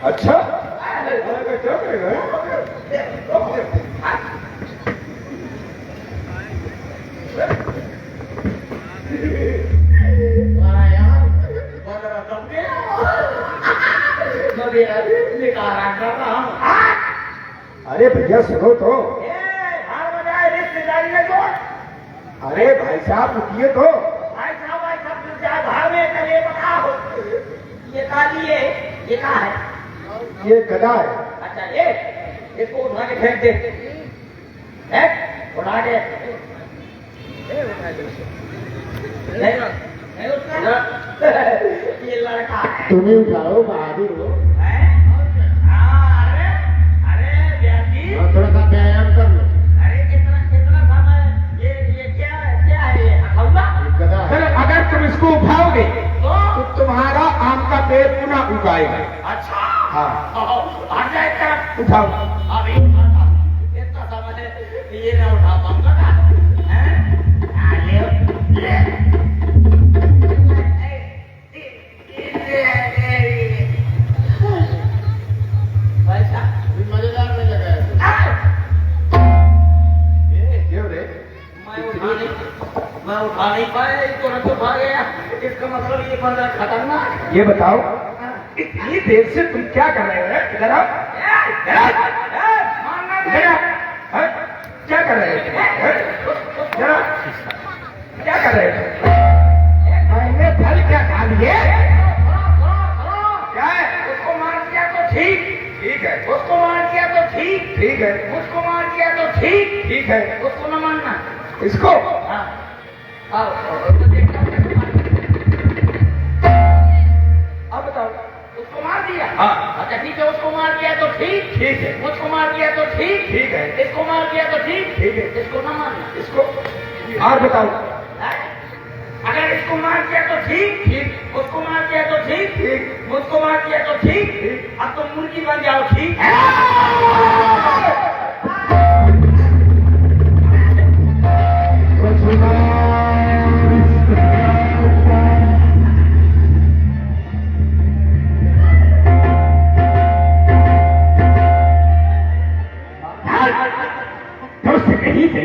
अच्छा क्या करेगा? अरे भैया सुनो तो। रिश्तेदारी में तो अरे भाई साहब रुकिए तो। भाई साहब भाड़ में चले बताओ। ये काली है, ये कहाँ है? ये गधा है। अच्छा ये इसको उठा के फेंक दे। उठा के नहीं उठा। ये लड़का है। तुम्हें उठाओ, बहादुर हो। थोड़ा सा व्यायाम कर लो। अरे इतना समय ये क्या है ये हवा? अगर तुम इसको उठाओगे तो तुम्हारा आम का पेड़ पुनः उगाएगा। अच्छा हाँ आ जाए उठाओ। अभी इतना समय ये ना उठा पाऊंगा मजेदार नहीं लगा मैं उठा नहीं पाया, तुरंत उठा गया। इसका मतलब ये बंदा खतरनाक। ये बताओ इतनी देर से तुम क्या कर रहे हो? इधर आओ। क्या कर रहे हो? जरा क्या कर रहे हो? मैंने फल क्या खा लिए? क्या है? उसको मार दिया तो ठीक है। उसको मार दिया तो ठीक है। उसको मार दिया तो ठीक है। उसको न मानना। इसको हाँ अब बताओ उसको मार दिया। हाँ। अच्छा ठीक है, उसको मार दिया तो ठीक है। मुझको मार दिया तो ठीक है। इसको मार दिया तो ठीक है। इसको न मानना। इसको और बताओ। अगर इसको मार दिया तो ठीक उसको मार दिया तो ठीक मुझको मार दिया तो ठीक अब तुम मुर्गी बन जाओ। ठीक कहीं से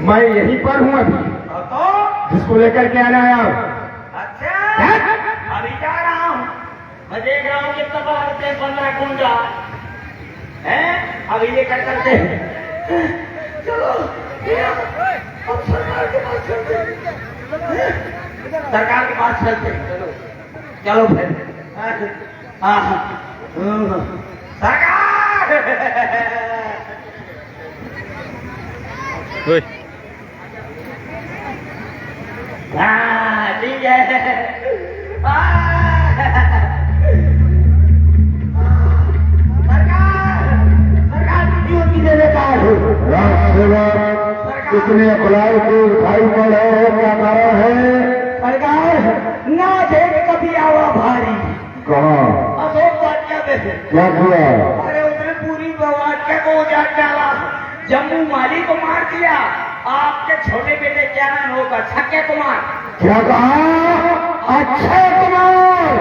मैं यहीं पर हूँ अभी, तो जिसको लेकर के आना आया हूँ। अच्छा अभी जा रहा हूँ। मैं देख रहा हूँ कितना बाहर से 15 कुंडा है। अभी ये कर करते हैं। चलो अब सरकार के पास चलते हैं। सरकार के पास चलते हैं। चलो फिर। सरकार ठीक है। कितने अखलाव को उठाई पड़े क्या कारण है? सरकार ना देख कभी आवा भारी। कहाँ? अशोक वाटिया में। क्या किया? अरे उसने पूरी वाटिया को उजाड़ डाला। जम्मू माली को मार दिया। आपके छोटे बेटे क्या नाम होगा? छक्के कुमार। क्या कहा? अक्षय कुमार।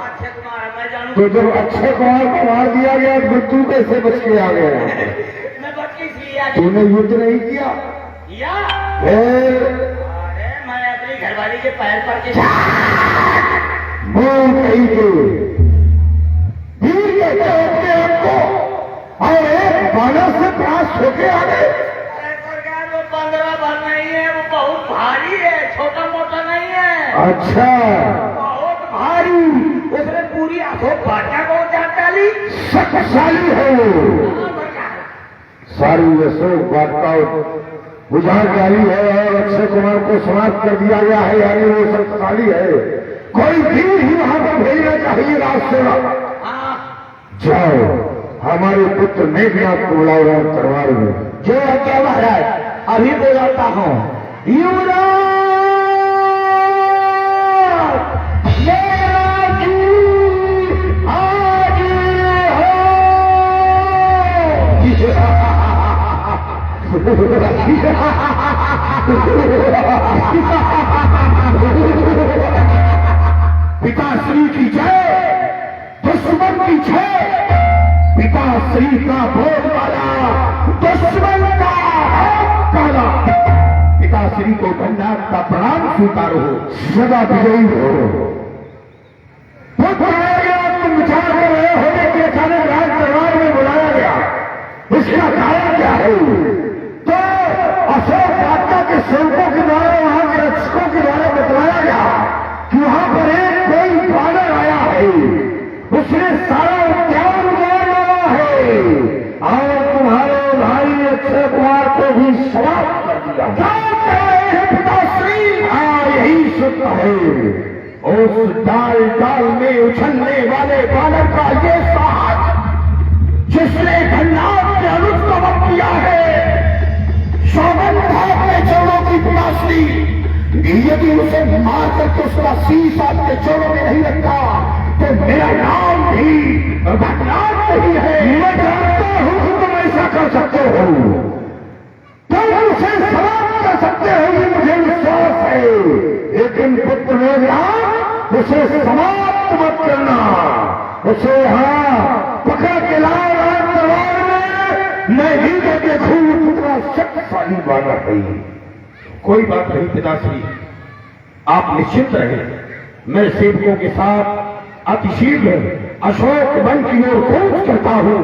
अक्षय कुमार मैं जानू। तो जब अक्षय कुमार को मार दिया गया तो तू कैसे बच के आ गया? मैं बच के इसलिए आ गया। तूने युद्ध नहीं किया? अरे मैं अपनी घरवाली के पैर पर के और एक बानर से प्रास होके आ गए। अरे सरकार वो 15 भर नहीं है, वो बहुत भारी है, छोटा मोटा नहीं है। अच्छा बहुत भारी। उसने पूरी अशोक वाटिया को उजाड़ डाली। शक्तिशाली है वो। सारी अशोक वाटिका बुझाड़ डाली है और अक्षय कुमार को समाप्त कर दिया गया है। यानी वो शक्तिशाली है। कोई वीर ही वहां पर भेजना चाहिए राजसेवा। जाओ हमारे पुत्र मेघनाथ को बुलाओ दरबार में। जो क्या महाराज अभी बुलाता हूँ। युवराज मेघनाथ जी हाजिर हो। पिताश्री की जय, दुश्मन की जय। पिताश्री का बोलबाला, दुश्मन का काला। पिताश्री को भंडार का प्रणाम स्वीकारो, सदा विजयी हो। तुम विचार कर रहे होने के अचानक राज दरबार में बुलाया गया, इसका कारण क्या है? तो अशोक राजा के सेवकों के द्वारा, वहां के रक्षकों के द्वारा बतलाया गया कि वहां पर एक कोई बानर आया है, उसने सारा उद्यान उजाड़ डाला है और तुम्हारे भाई अक्षय कुमार को भी समाप्त कर दिया। पिताश्री, हाँ यही सत्य है। उस डाल डाल में उछलने वाले बानर का ये साहस जिसने भंडार के अनुष्ठवम किया है, सौगंध है अपने चरणों की। पिताश्री, यदि उसे मार करके उसका शीश आपके चरणों में नहीं रखा तो मेरा नाम भी भगवान नहीं है। मैं जानता हूं कि तुम ऐसा कर सकते हो, तुम उसे समाप्त कर सकते हो, ये मुझे विश्वास है। लेकिन पुत्र मेरा, उसे समाप्त मत करना। उसे हाँ पकड़ के लाओ राज दरबार में, मैं ही तो देखूं कितना शक्तिशाली बानर है। कोई बात नहीं पिताश्री, आप निश्चिंत रहे। मैं सेवकों के साथ अतिशीघ्र अशोक वन की ओर कूच करता हूं।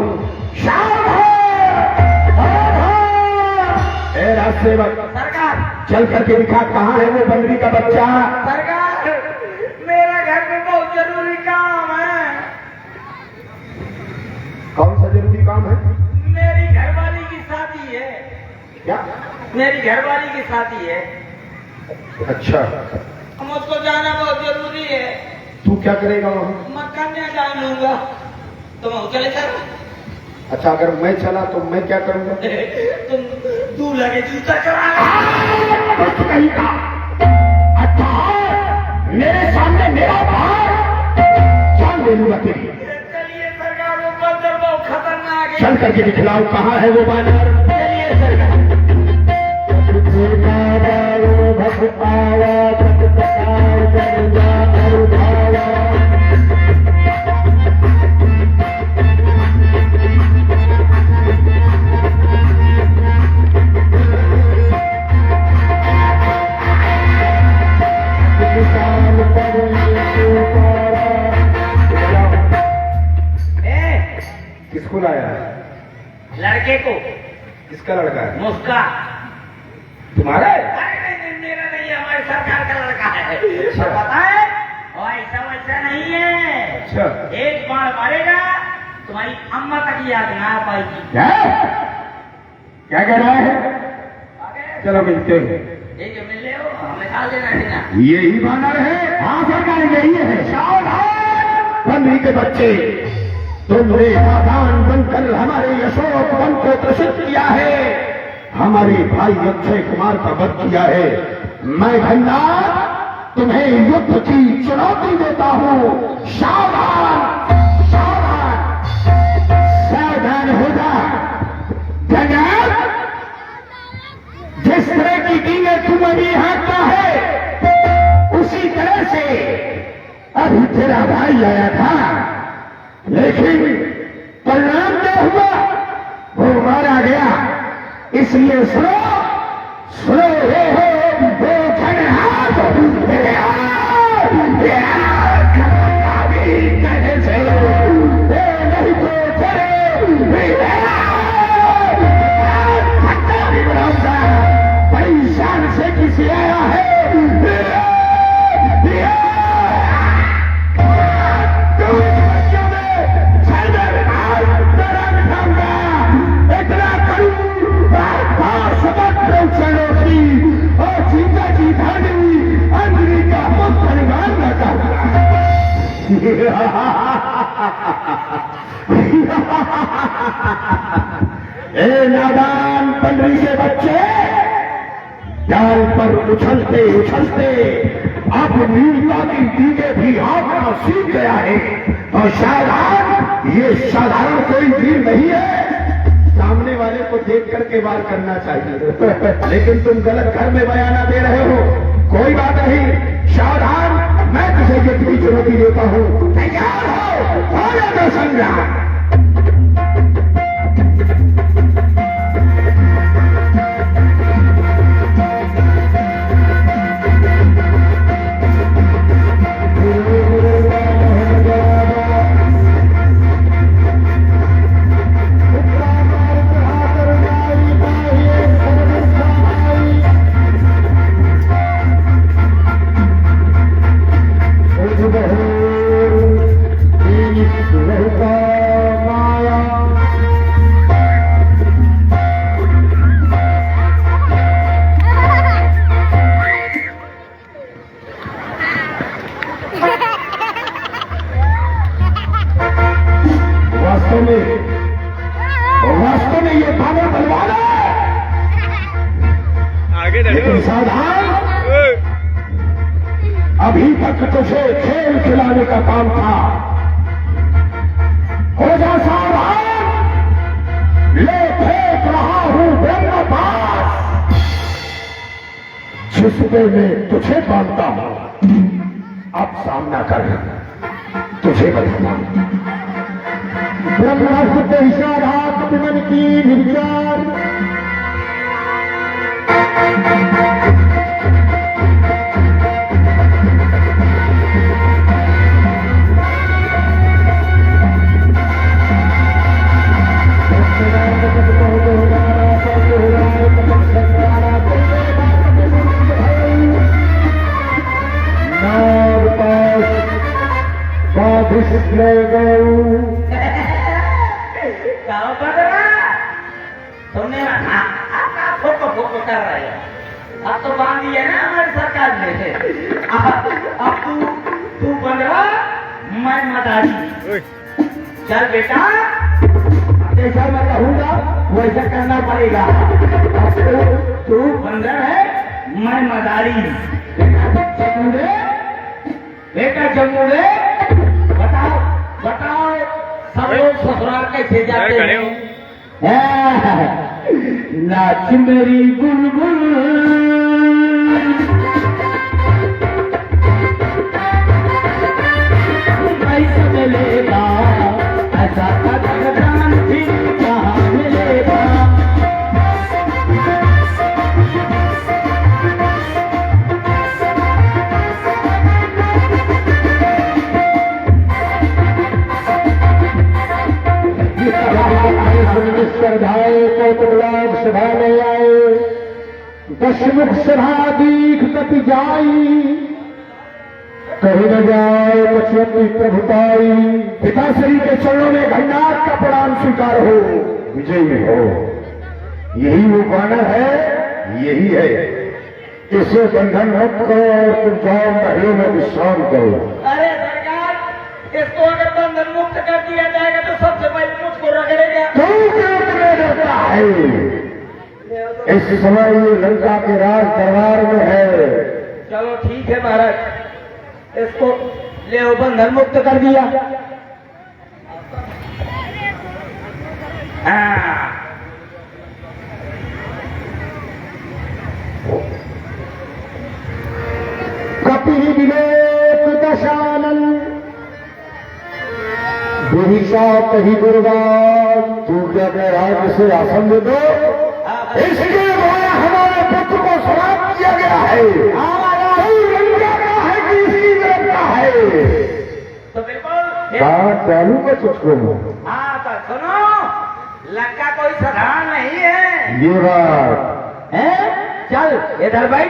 राजसेवक सरकार, चल करके दिखा कहाँ है वो बंदरी का बच्चा। सरकार, मेरा घर में बहुत जरूरी काम है। कौन सा जरूरी काम है? मेरी घरवाली की शादी है। क्या? मेरी घरवाली की शादी है। अच्छा, मुझको जाना बहुत जरूरी है। तू क्या करेगा वहां? मैं कन्या जान लूंगा। तुम चले चलो। अच्छा, अगर मैं चला तो मैं क्या करूंगा? तुम दूल्हा के जूता चढ़ा। कहीं का अच्छा, मेरे सामने मेरा भाई जान ले लूंगा तेरी। चलिए सरकार, वो बंदर बहुत खतरनाक है। चल करके दिखलाओ कहाँ है वो बानर। चलिए सरकार। किसको लाया? लड़के को। किसका लड़का है? मुस्का। तुम्हारा है? नहीं, मेरा नहीं है, हमारी सरकार का लड़का है। अच्छा। पता है ऐसा वैसा नहीं है। अच्छा, एक बार मारेगा तुम्हारी अम्मा तक याद ना आ पाएगी। क्या क्या कह रहा है? चलो मिलते हैं। ठीक है, मिल ले हो, हमें खा लेना है ना। यही बानर है? हाँ सरकार, यही है। सावधान बंदरी के बच्चे, तुमने नादान बनकर हमारे अशोक वन को त्रसित किया है, हमारे भाई अक्षय कुमार का वध किया है। मैं भंडार तुम्हें युद्ध की चुनौती देता हूं। सावधान सावधान सावधान हो जा। जंगल जिस तरह की डींगे तुम अभी हाँकता है, उसी तरह से अभी तेरा भाई आया था, लेकिन परिणाम क्या हुआ? वो मारा गया। इसलिए सुनो सुनो, हे हो दो जन हाथ कहने से नहीं तो चले बनाऊंगा। बड़ी शान से किसी आया है, इतना करूं और जीता जी धानी अंजलि का मुख परिवार रहता ए नादान पंडरी के बच्चे, जाल पर उछलते उछलते अब वीरता की डींगे भी हाँकना सीख गया है। और सावधान, ये साधारण कोई वीर नहीं है, सामने वाले को देख करके वार करना चाहिए। लेकिन तुम गलत घर में बयाना दे रहे हो। कोई बात नहीं, सावधान, मैं तुझे ये भी चुनौती देता हूँ। तैयार हो जाओ संग्राम। वास्तव में ये भावर बलवान है। लेकिन सावधान, अभी तक तुझे खेल खिलाने का काम था। हो जा सावधान, ले फेंक रहा हूं ब्रह्मपास, जिसपे मैं तुझे बांधता हूं। अब सामना कर, तुझे बताना। ब्रह्मास्त्र इशारात विमन की निर्विचार तुमने फोको कर रहे हो। अब तो बांधी है ना हमारी सरकार ने। अब तू बन रहा, मैं मदारी। चल बेटा, जैसा मैं कहूँगा वैसा करना पड़ेगा। तू बन रहा है, मैं मदारी। बेटा जमुरे, बताओ सब लोग ससुराल कैसे जाते हैं? नाच मेरी बुलबुल, कैसे मिलेगा ऐसा कदरदान भी कहाँ मिलेगा? श्रद्धाए कौतुक सभा में आए, दशमुख सभा दीख कति जाई, कहीं न जाए पचवती प्रभुताई। पिताश्री के चरणों में घंटार का प्रणाम स्वीकार हो, विजयी हो। यही वो बानर है, यही है। इसे बंधन मुक्त करो और तुम जाओ महलों में विश्राम करो। अरे सरकार, इसको अगर बंधन मुक्त कर दिया जाएगा तो सबसे पहले मुझको रगड़ेगा। डरता है। इस समय ये लंका के राज दरबार में है। चलो ठीक है महाराज, इसको ले बंधन मुक्त कर दिया। कपि विवेक दशानन दुहिषा कही दुर्गान, तू क्या कह रहा है? किसे आसन दे दो। इसलिए हमारे पुत्र को समाप्त किया गया है। लंका का है कि इसी का है? तो बिल्कुल चालू का तुझको। हाँ तो सुनो, लंका कोई साधारण नहीं है। ये बात है? चल इधर बैठ।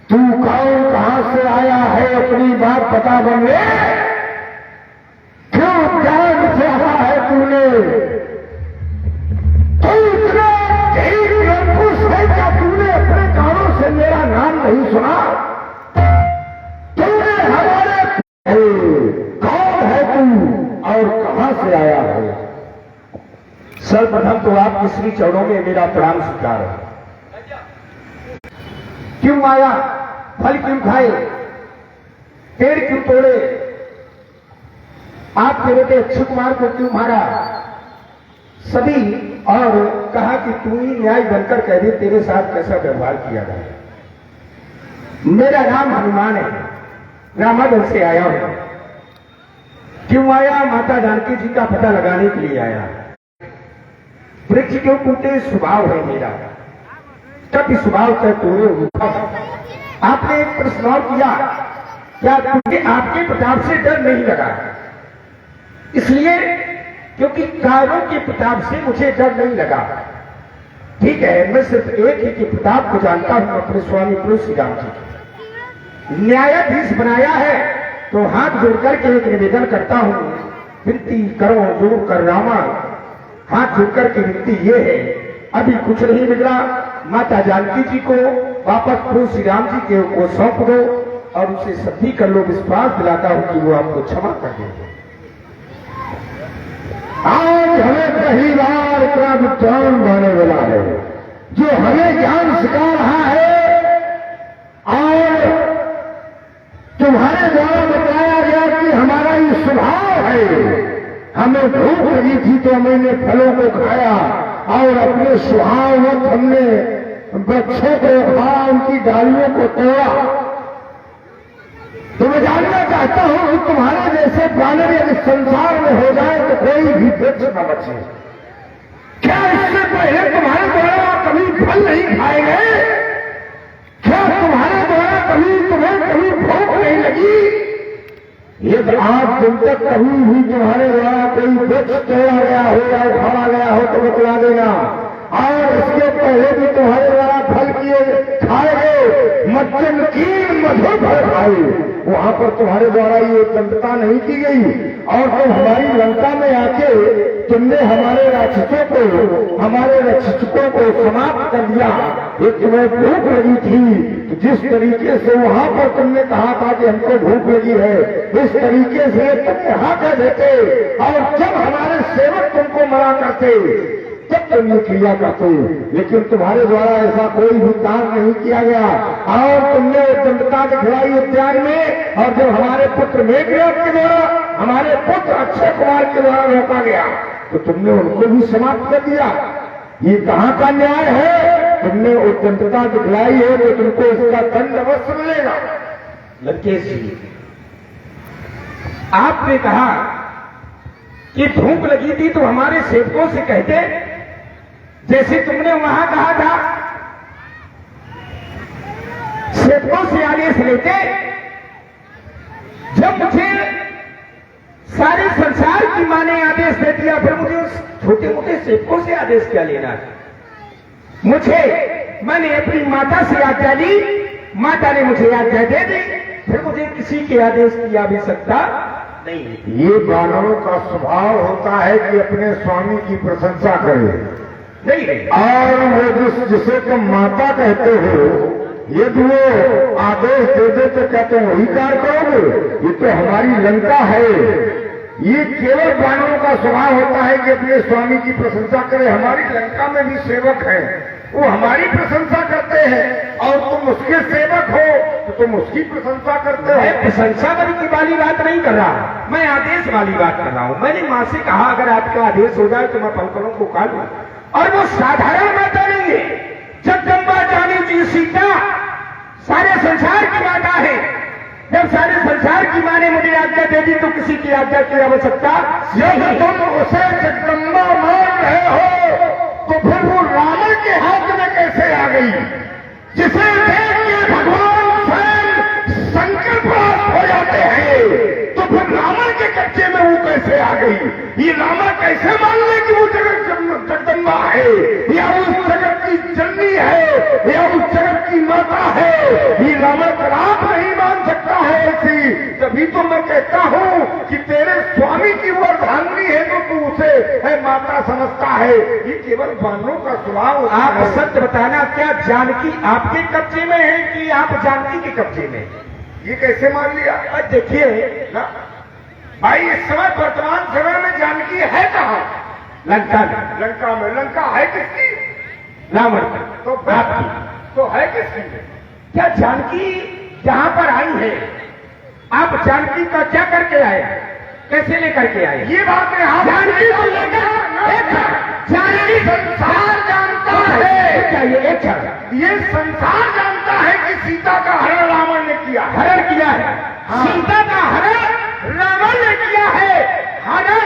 तू कौन, कहां से आया है, अपनी बात बता बंगे। क्यों जान से आया है तूने? तू इतना खुश है क्या तूने अपने कानों से मेरा नाम नहीं सुना? तूने हमारे कौन है तू और कहां से आया है? सर्वप्रथम तो आपके श्री चरणों में मेरा प्रणाम स्वीकार है। क्यों आया? फल क्यों खाए? पेड़ क्यों तोड़े? आपके बेटे अक्षय कुमार को क्यों मारा? सभी और कहा कि तू ही न्याय बनकर कह दे तेरे साथ कैसा व्यवहार किया जाए। मेरा नाम हनुमान है, रामादल से आया हूं। क्यों आया? माता जानकी जी का पता लगाने के लिए आया। वृक्ष के टूटे स्वभाव है मेरा, कभी स्वभाव से तोड़े हुआ। आपने एक प्रश्न और किया, क्या तुझे आपके प्रताप से डर नहीं लगा? इसलिए क्योंकि कारों के प्रताप से मुझे डर नहीं लगा। ठीक है, मैं सिर्फ एक ही के प्रताप को जानता हूं, अपने स्वामी तुलसी राम जी को न्यायाधीश बनाया है। तो हाथ जोड़कर के एक निवेदन करता हूं, विनती करो जोड़ कर रामा। हाथ जोड़कर के विनती ये है, अभी कुछ नहीं बिगड़ा, माता जानकी जी को वापस तुलसी राम जी के को सौंप दो और उसे सभी कर लो। विश्वास दिलाता हूं कि वो आपको क्षमा कर देंगे। आज हमें पहली बार इतना विद्वान बनने वाला है जो हमें ज्ञान सिखा रहा है। और तुम्हारे द्वारा बताया गया कि हमारा ये स्वभाव है। हमें भूख लगी थी तो मैंने फलों को खाया और अपने स्वभाववत हमने वृक्षों को खाया, उनकी डालियों को तोड़ा। तो मैं जानना चाहता हूं कि तुम्हारे जैसे प्राणी यदि संसार में हो जाए तो कोई भी वृक्ष न बचे। क्या इससे पहले तुम्हारे द्वारा कभी फल नहीं खाए गए? क्या तुम्हारे द्वारा तुम्हें कभी भूख नहीं लगी? यदि आज दिन तक कभी भी तुम्हारे द्वारा कोई वृक्ष तोड़ा गया हो या उखाड़ा गया हो तो बतला देना। और इसके पहले भी तुम्हारे द्वारा फल किए खाए गए, मज्जन कीन मधुर फल खाए, वहां पर तुम्हारे द्वारा ये दंडता नहीं की गई। और तुम हमारी लंका में आके तुमने हमारे राक्षसों को, हमारे रक्षकों को समाप्त कर दिया। एक तुम्हें भूख लगी थी, तो जिस तरीके से वहां पर तुमने कहा था कि हमको भूख लगी है, इस तरीके से तुम यहाँ कह देते। और जब हमारे सेवक तुमको मना करते तब तुम ये क्रिया करते, लेकिन तुम्हारे द्वारा ऐसा कोई भी काम नहीं किया गया। और तुमने दंडता दिखलाई उद्यान में, और जब हमारे पुत्र मेघनाथ के द्वारा, हमारे पुत्र अक्षय कुमार के द्वारा रोका गया तो तुमने उनको भी समाप्त कर दिया। ये कहां का न्याय है? तुमने उद्दंडता दिखलाई है तो तुमको इसका दंड अवश्य मिलेगा। लंकेश जी, आपने कहा कि भूख लगी थी तो हमारे सेवकों से कहते, जैसे तुमने वहां कहा था सेवकों से आदेश लेते। जब मुझे सारे संसार की मां ने आदेश दे दिया, फिर मुझे उस छोटे मोटे सेवकों से आदेश क्या लेना है? मैंने अपनी माता से आज्ञा ली, माता ने मुझे आज्ञा दे दी, फिर मुझे किसी के आदेश की आवश्यकता नहीं। ये वानरों का स्वभाव होता है कि अपने स्वामी की प्रशंसा करे। नहीं। और वो जिसे तुम माता कहते हो, यदि वो आदेश दे दे तो क्या तुम वही कार्य करोगे? ये तो हमारी लंका है। ये केवल वानरों का स्वभाव होता है कि अपने स्वामी की प्रशंसा करे। हमारी लंका में भी सेवक हैं, वो हमारी प्रशंसा करते हैं और तुम उसके सेवक हो तो तुम उसकी प्रशंसा करते हो। मैं प्रशंसा वाली बात नहीं कर रहा, मैं आदेश वाली बात कर रहा हूं। मैंने मां से कहा अगर आपका आदेश हो जाए तो मैं फलफलों को खा लूं। और वो साधारण माता नहीं है, जगदम्बा जानी जी सीता सारे संसार की माता है। जब सारे संसार की मां ने मुझे आज्ञा दे दी तो किसी की आज्ञा की आवश्यकता नहीं। तुम उसे जगदम्बा मान रहे हो तो फिर वो रावण के हाथ में कैसे आ गई, जिसे देख के भगवान स्वयं शंकर प्राप्त हो जाते हैं, तो फिर रावण के कब्जे में वो कैसे आ गई? ये रावण कैसे मान ले कि वो जगदम्बा है, या उस जगत की जननी है, या उस जगत की माता है? ये रावण कदाप नहीं मान सकता है ऐसी। तभी तो मैं कहता हूं कि तेरे स्वामी की वो अर्धांगिनी है तो तू उसे है माता समझता है। ये केवल वानरों का स्वभाव। आप सत्य बताना, क्या जानकी आपके कब्जे में है कि आप जानकी के कब्जे में? ये कैसे मान लिया? देखिए ना भाई, इस समय वर्तमान समय में जानकी है कहाँ? लंका में। लंका में? लंका है किसकी? रावण की। तो आपकी तो है किसकी? क्या जानकी जहां पर आई है, आप जानकी का क्या करके आए, कैसे लेकर के आए? ये बात है। जानकी को लेकर जानकी संसार चाहिए एक क्षण। ये संसार जानता है कि सीता का हरण रावण ने किया, हरण किया है। सीता का हरण रावण ने किया है। हरण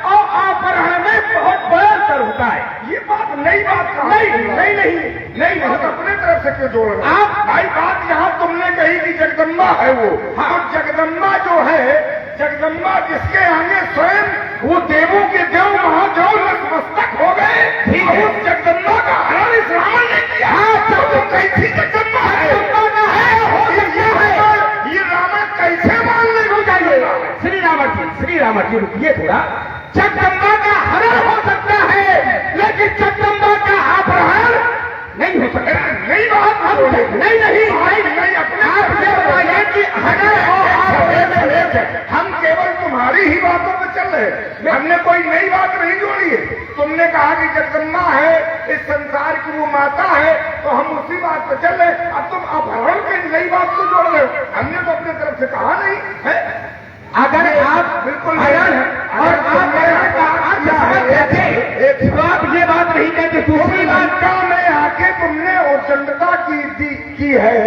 और अपहरण में बहुत बड़ा अंतर होता है। ये बात नई बात नहीं बात अपने तरफ से क्यों जोड़ रहे आप भाई? बात यहाँ तुमने कही कि जगदम्बा है वो। हाँ, जगदम्बा जो है, जगदम्बा जिसके आगे स्वयं वो देवों के देव महादेव नतमस्तक हो गए, उस जगदम्बा का हरण इस रावण ने किया। तो कैसी जगदम्बा है? ये रावण कैसे मानने को चाहिए? श्री रावण जी रुकिए थोड़ा। जगदम्बा का हरण हो सकता है, लेकिन जगदम्बा का अपहरण नहीं हो सकता। नहीं बात नहीं अपने आप ये बताइए कि हम केवल तुम्हारी ही बातों पर चल रहे, हमने कोई नई बात नहीं जोड़ी है। तुमने कहा कि जगदम्बा है, इस संसार की वो माता है, तो हम उसी बात पर चल रहे। अब तुम अपहरण की नई बात को जोड़ रहे हो। हमने तो अपने तरफ से कहा नहीं है। अगर आप बिल्कुल और आप ये बात नहीं कहते, दूसरी बात का मैं आके तुमने उचंडता की है,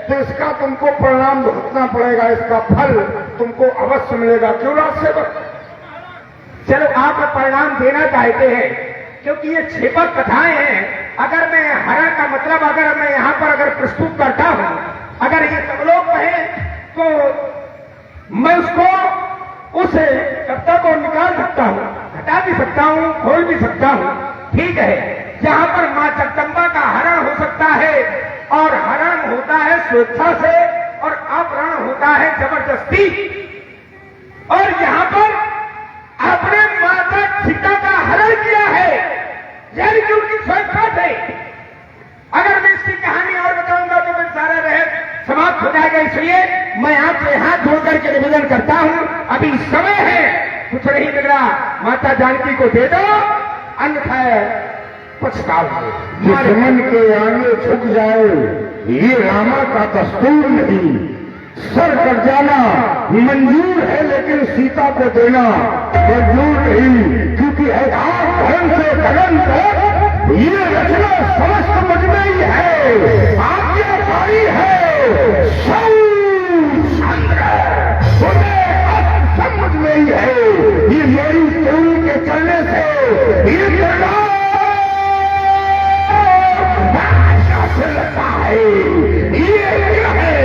तो इसका तुमको परिणाम भुगतना पड़ेगा। इसका फल तुमको अवश्य मिलेगा। क्यों राजसेवक? चलो आप परिणाम देना चाहते हैं, क्योंकि ये क्षेपक कथाएं हैं। अगर मैं हरण का मतलब अगर मैं यहाँ पर अगर प्रस्तुत करता हूँ, अगर ये सब लोग कहें, तो मैं उसको उस कविता को निकाल सकता हूँ, हटा भी सकता हूँ, खोल भी सकता हूँ। ठीक है, जहाँ पर माँ जगदम्बा का हरण हो सकता है, और हरण होता है स्वेच्छा से, और अपहरण होता है जबरदस्ती। और यहाँ पर अपने माता सीता का हरण किया है, यानी कि उनकी स्वेच्छा से। अगर मैं इसकी कहानी और बताऊंगा तो मैं सारा रहस्य समाप्त हो जाएगा। इसलिए मैं आपसे हाथ जोड़ करके निवेदन करता हूं, अभी समय है, कुछ नहीं बिगड़ा, माता जानकी को दे दो, अन्यथा पछताओगे। दुश्मन के आगे झुक जाए ये रामा का दस्तूर नहीं। सर कट जाना मंजूर है, लेकिन सीता को देना मंजूर नहीं, क्योंकि धर्म से धर्म तक ये रचना समस्त मुझ में ही है। आपकी भारी है समझ में ही है। ये मेरी चोरी के चलने से ये से लगता है। ये क्या है?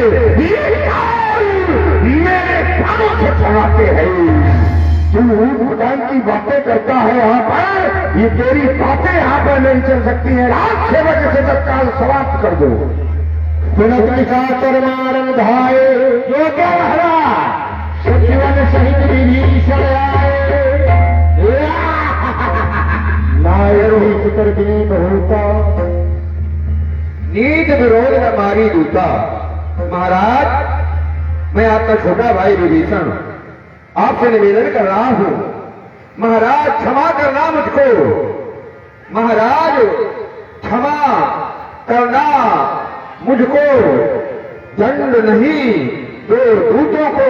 ये काल मेरे प्राणों से चढ़ाते हैं। तू भगवान की बातें करता है यहाँ पर, ये तेरी बातें यहाँ पर नहीं चल सकती हैं। राज सेवक से तत्काल समाप्त कर दो। परमारंभ धाये जो क्या हरा सजीवन सहित विभीषण आए। नायर चित्र विनीत होता, नीत विरोध में मारी दूता। महाराज, मैं आपका छोटा भाई विभीषण आपसे निवेदन कर रहा हूं, महाराज क्षमा करना मुझको। महाराज क्षमा करना मुझको, दंड नहीं दो दूतों को।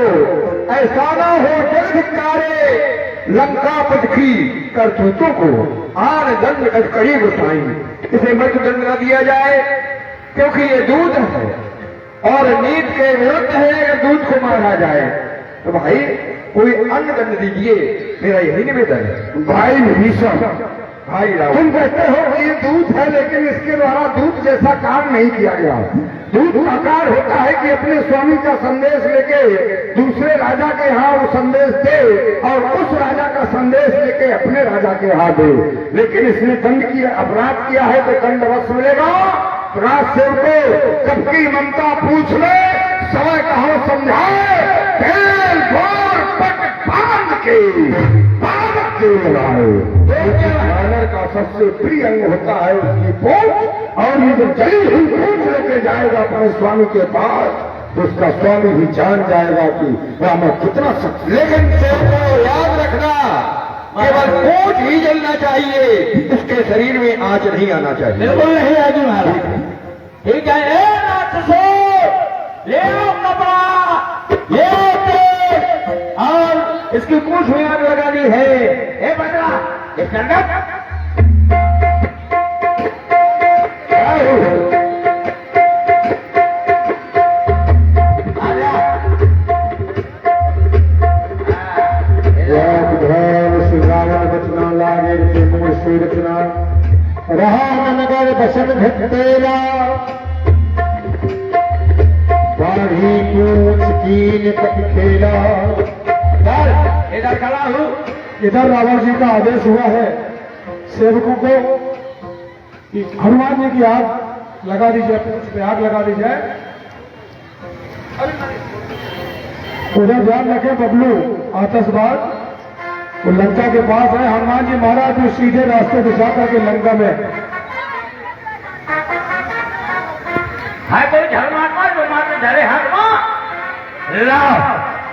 ऐसा ना हो जग धिक्कारे लंकापति की करतूतों को। आन दंड कड़ी गुसाई, इसे मृत्यु दंड न दिया जाए, क्योंकि ये दूत है और नीत के विरुद्ध है। अगर दूत को मारा जाए तो भाई कोई अन्य दंड दीजिए, मेरा यही निवेदन है। भाई विभीषण, भाई राम, तुम कहते हो कि ये दूत है, लेकिन इसके द्वारा दूत जैसा काम नहीं किया गया। दूत का कार्य होता है कि अपने स्वामी का संदेश लेके दूसरे राजा के यहाँ वो संदेश दे, और उस राजा का संदेश लेके अपने राजा के यहाँ दे। लेकिन इसने दंड किया, अपराध किया है, तो दंड अवश्य मिलेगा। राज सेवक कब की ममता पूछ ले, समय कहो समझाए, तेल भोर पट बांध के लगाए। जानवर का सबसे प्रिय अंग होता है उसकी पूंछ, और ये जो जली हुई पूंछ लेके जाएगा अपने स्वामी के पास, तो उसका स्वामी भी जान जाएगा कि रामा कितना सख्त। लेकिन सेवकों याद रखना, केवल पूंछ ही जलना चाहिए, उसके शरीर में आंच नहीं आना चाहिए। बिल्कुल नहीं आएगी महाराज। ठीक है, ले लो कपड़ा, ले और इसकी पूंछ में आग लगानी है। बदला, रहा नगर बसन घटेला बाढ़ी पूछ कीन तक खेला। इधर खड़ा हूँ। इधर रावण जी का आदेश हुआ है सेवकों को कि हनुमान जी की आग लगा दी जाए, पूछ पे आग लगा दी जाए। उधर ध्यान रखें बबलू आतशबाज वो लंका के पास है। हनुमान जी महाराज जो सीधे रास्ते दिखा करके लंका में है कोई धर्मात्मा जो मात्र धरे हाथ लाओ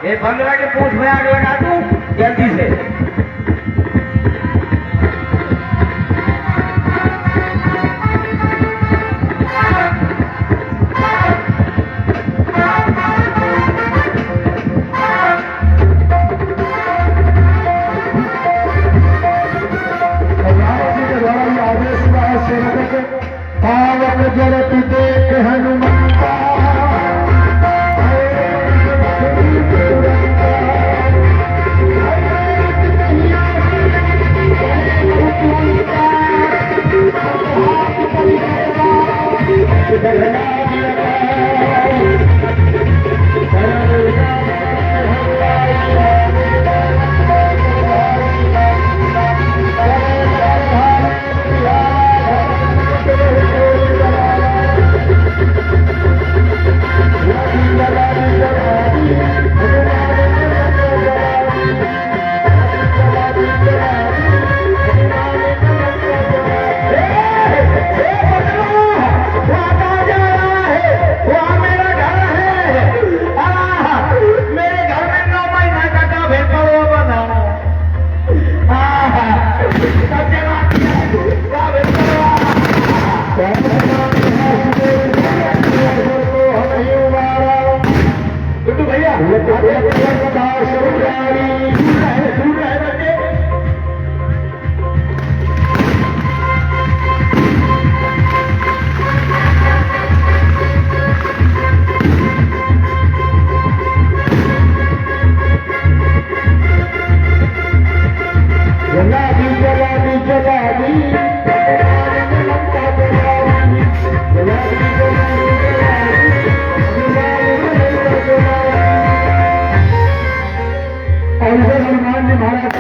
ये बंदरा के पूछ में आग लगा दूं जल्दी से। पावक जरत देख हनुमंता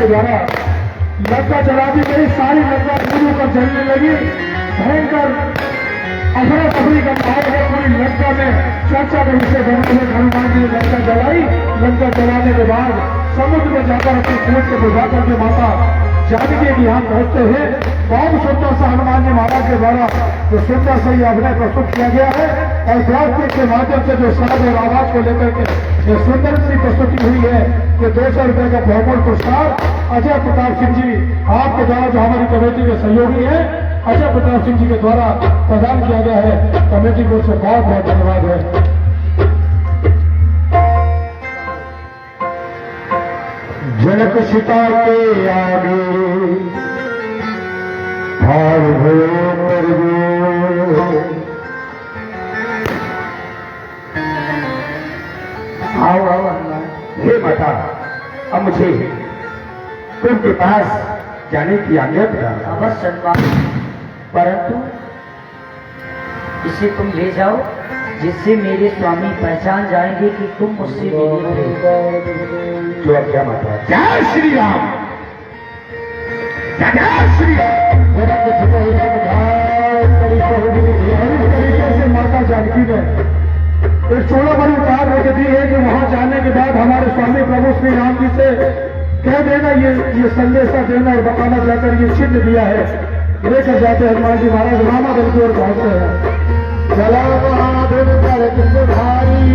द्वारा लंका जला दी गई। सारी लंका पूरी पर जलने लगी। भयंकर अफरा तफरी का माहौल है पूरी लंका में। चर्चा के विषय बने हुए हनुमान जी ने लंका जलाई। लंका जलाने के बाद समुद्र में जाकर अपनी सूरज को बुझा करके माता जानकी के यहाँ पहुंचते हैं। बहुत सुंदर सा हनुमान जी महाराज के द्वारा जो सुंदर सा ये अभिनय प्रस्तुत किया गया है और ब्रॉडकास्ट के माध्यम से जो साज और आवाज को लेकर के ये सुंदर सी प्रस्तुति हुई है कि 200 रुपए का बहुमूल्य पुरस्कार अजय प्रताप सिंह जी आपके द्वारा जो हमारी कमेटी के सहयोगी है अजय प्रताप सिंह जी के द्वारा प्रदान किया गया है। कमेटी को उससे बहुत बहुत धन्यवाद है। जनक सीता के आगे भाव आओ आओ हे माता अब मुझे तुमके पास जाने की आज्ञा करा। अवश्य परंतु इसे तुम ले जाओ जिससे मेरे स्वामी पहचान जाएंगे कि तुम मुझसे मिले थे। जो क्या माता जय श्री राम जय श्री राम। तरीके से माता जानकी ने एक 16 बड़ी उतार रख दी है कि वहां जाने के बाद हमारे स्वामी प्रभु श्री राम जी से कह देना ये संदेशा देना और बताना जाकर ये चिन्ह दिया है। लेकर जाते हनुमान जी महाराज रामा दल की ओर पहुंचते हैं। चला बहादुर भारी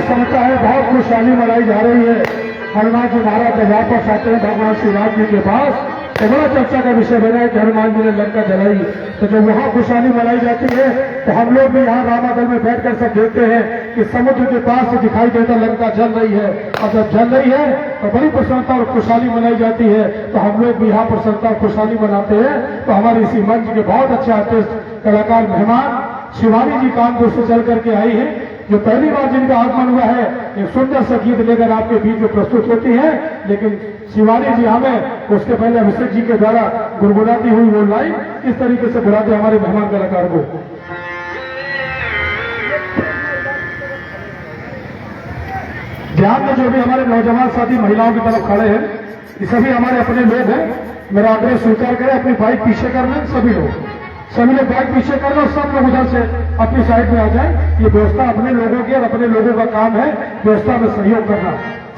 प्रसन्नता है, बहुत खुशहाली मनाई जा रही है। हनुमान जी महाराज जब वापस आते हैं भगवान श्री राम जी के पास तो बड़ा चर्चा का विषय बना है कि हनुमान जी ने लंका जलाई। तो जब वहां खुशहाली मनाई जाती है तो हम लोग भी यहाँ रामादल में बैठ कर सब देखते हैं कि समुद्र के पास से दिखाई देता लंका जल रही है, और जब जल रही है तो बड़ी प्रसन्नता और खुशहाली मनाई जाती है। तो हम लोग भी यहाँ प्रसन्नता और खुशहाली मनाते हैं। तो हमारे इसी मंच के बहुत अच्छे आर्टिस्ट कलाकार मेहमान शिवानी जी कानपुर से चल करके आई है, जो पहली बार जिनका आगमन हुआ है। एक सुंदर सा गीत लेकर आपके बीच में प्रस्तुत होती है। लेकिन शिवानी जी हमें उसके पहले अभिषेक जी के द्वारा गुनगुनाती हुई वो लाइन इस तरीके से बुलाते हमारे मेहमान कलाकार को। ध्यान में जो भी हमारे नौजवान साथी महिलाओं की तरफ खड़े हैं, ये सभी हमारे अपने लोग हैं। मेरा आग्रह स्वीकार करें, अपनी बाइक पीछे कर लें। सभी लोग बाइक पीछे कर लो, सब लोग उधर से अपनी साइड में आ जाए। ये व्यवस्था अपने लोगों की और अपने लोगों का काम है व्यवस्था में सहयोग करना।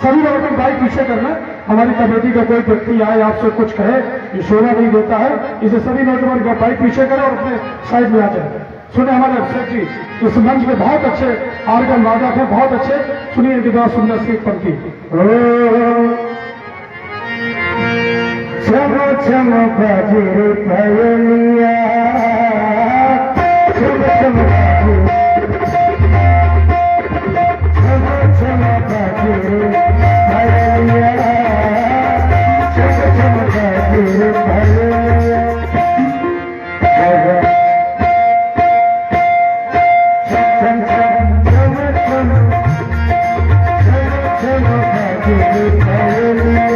सभी लोग अपनी बाइक पीछे करना। हमारी कमेटी का कोई व्यक्ति आए आपसे कुछ कहे, ये शोभा नहीं देता है। इसे सभी नौजवान का बाइक पीछे करें और अपने साइड में आ जाए। सुने हमारे अभिषेक जी इस मंच के बहुत अच्छे आर्गन वादक हैं, बहुत अच्छे। सुनिए इनकी बहुत सुंदर सी पंक्ति। छम छम बजे पयलिया, छम छम छम बजे पयलिया, छम छम बजे पयलिया, छम छम छम छम छम बजे पयलिया।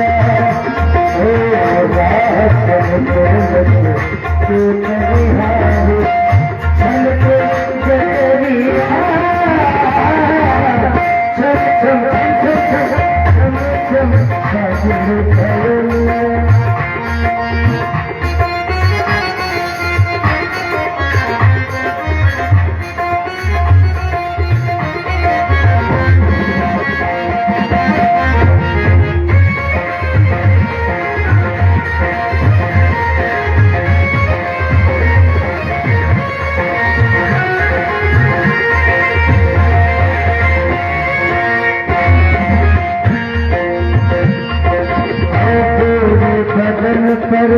पर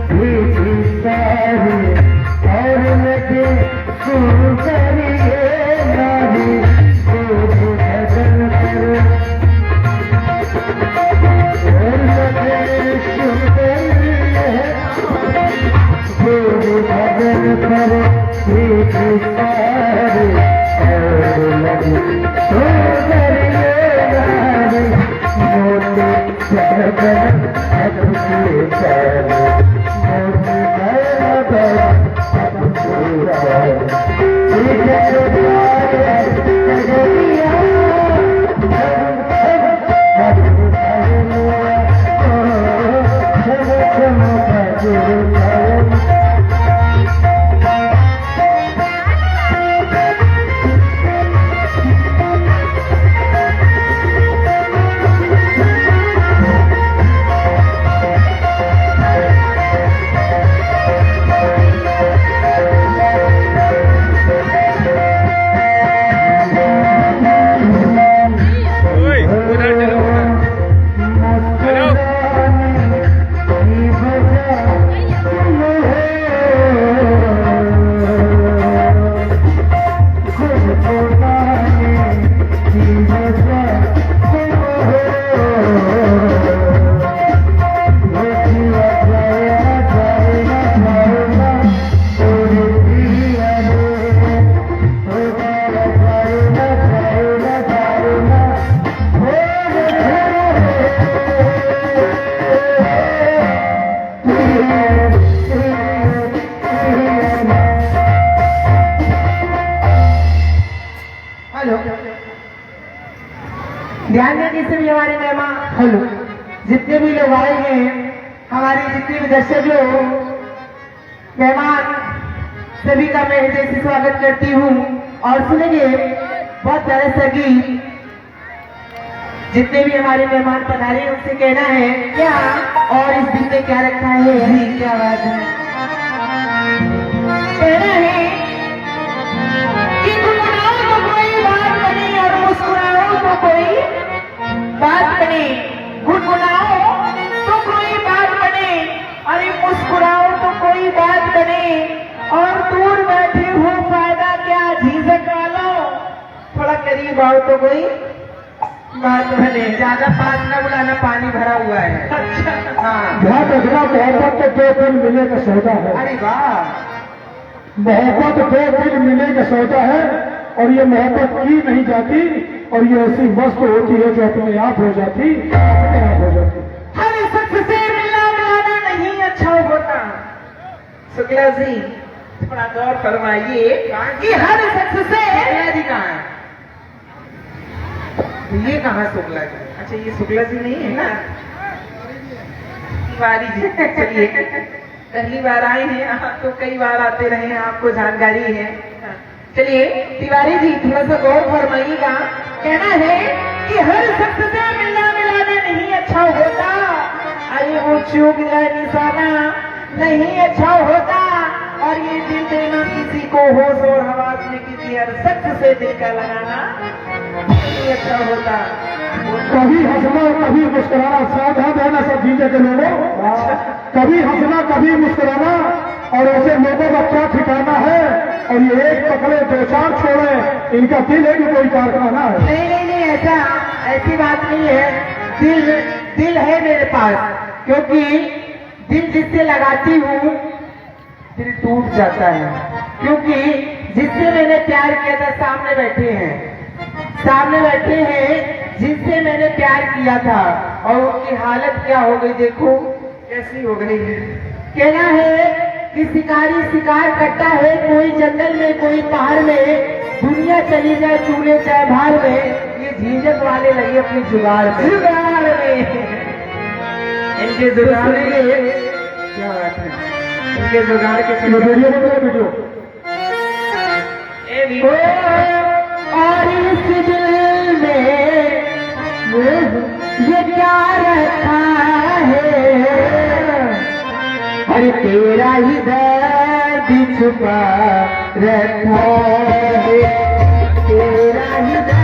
भी सारी और लगे सुंदरिये नारी, भजन पर और लगे सुंदरिये, भजन पर भी सारी और लगे सुंदरिये नारी, मोटे जगन ध्यान में जितने भी हमारे मेहमान, हेलो, जितने भी लोग आए हैं, हमारे जितने भी दर्शक लोग मेहमान, सभी का मैं हृदय से स्वागत करती हूँ। और सुनेंगे बहुत प्यारा सा गीत। जितने भी हमारे मेहमान पधारे हैं उनसे कहना है क्या, और इस दिन में क्या रखा है, क्या बात है, कहना है कि गुनगुनाओ तो कोई बात नहीं और मुस्कुराओ तो की बात तो कोई बात बने, ज्यादा पास न बुलाना, पानी भरा हुआ है। अच्छा हाँ। ध्यान रखना, मोहब्बत तो 2 दिन मिले का सौदा है। अरे वाह, मोहब्बत 2 दिन मिले का सौदा है, और ये मोहब्बत की नहीं जाती, और ये ऐसी मस्त होती है जो अपने आप हो जाती, अपने आप हो जाती। हर शख्स से मिलना मिलाना नहीं अच्छा होता। शुक्ला जी थोड़ा गौर फरमाइए कि हर शख्स से शुक्ला जी कहाँ है? ये कहाँ शुक्ला जी? अच्छा ये शुक्ला जी नहीं है ना, तिवारी जी। चलिए, पहली बार आए हैं आप, तो कई बार आते रहे हैं, आपको जानकारी है। चलिए तिवारी जी थोड़ा सा गौर फरमाइएगा। कहना है कि हर शख्स से मिलना मिलाना नहीं अच्छा होता, अरे वो चूक जाए निशाना नहीं अच्छा होता, और ये दिल देना किसी को होश और हवास में किसी हर शख्स से दिल का लगाना नहीं अच्छा होता। कभी हंसना कभी मुस्कुराना, सावधान रहना सब जीते के लोगों। कभी हंसना कभी मुस्कुराना, और ऐसे लोगों का क्या ठिकाना है, और ये एक पकड़े 2-4 छोड़े, इनका दिल है कि कोई कारखाना है। नहीं नहीं नहीं, ऐसी बात नहीं है। दिल है मेरे पास, क्योंकि दिल जिससे लगाती हूँ दिल टूट जाता है, क्योंकि जिससे मैंने प्यार किया था सामने बैठे हैं जिससे मैंने प्यार किया था, और उनकी हालत क्या हो गई देखो कैसी हो गई है। कहना है कि शिकारी शिकार करता है, कोई जंगल में कोई पहाड़ में, दुनिया चली जाए चूल्हे चाहे भार में, ये झीझक वाले लगे अपनी जुगाड़ में। इनके जुगाड़ में क्या बात है, इनके जुगाड़ के वीडियो वीडियो और इस दिल में ये क्या रखा है, अरे तेरा ही दर्द छुपा रखा है, तेरा ही दर्द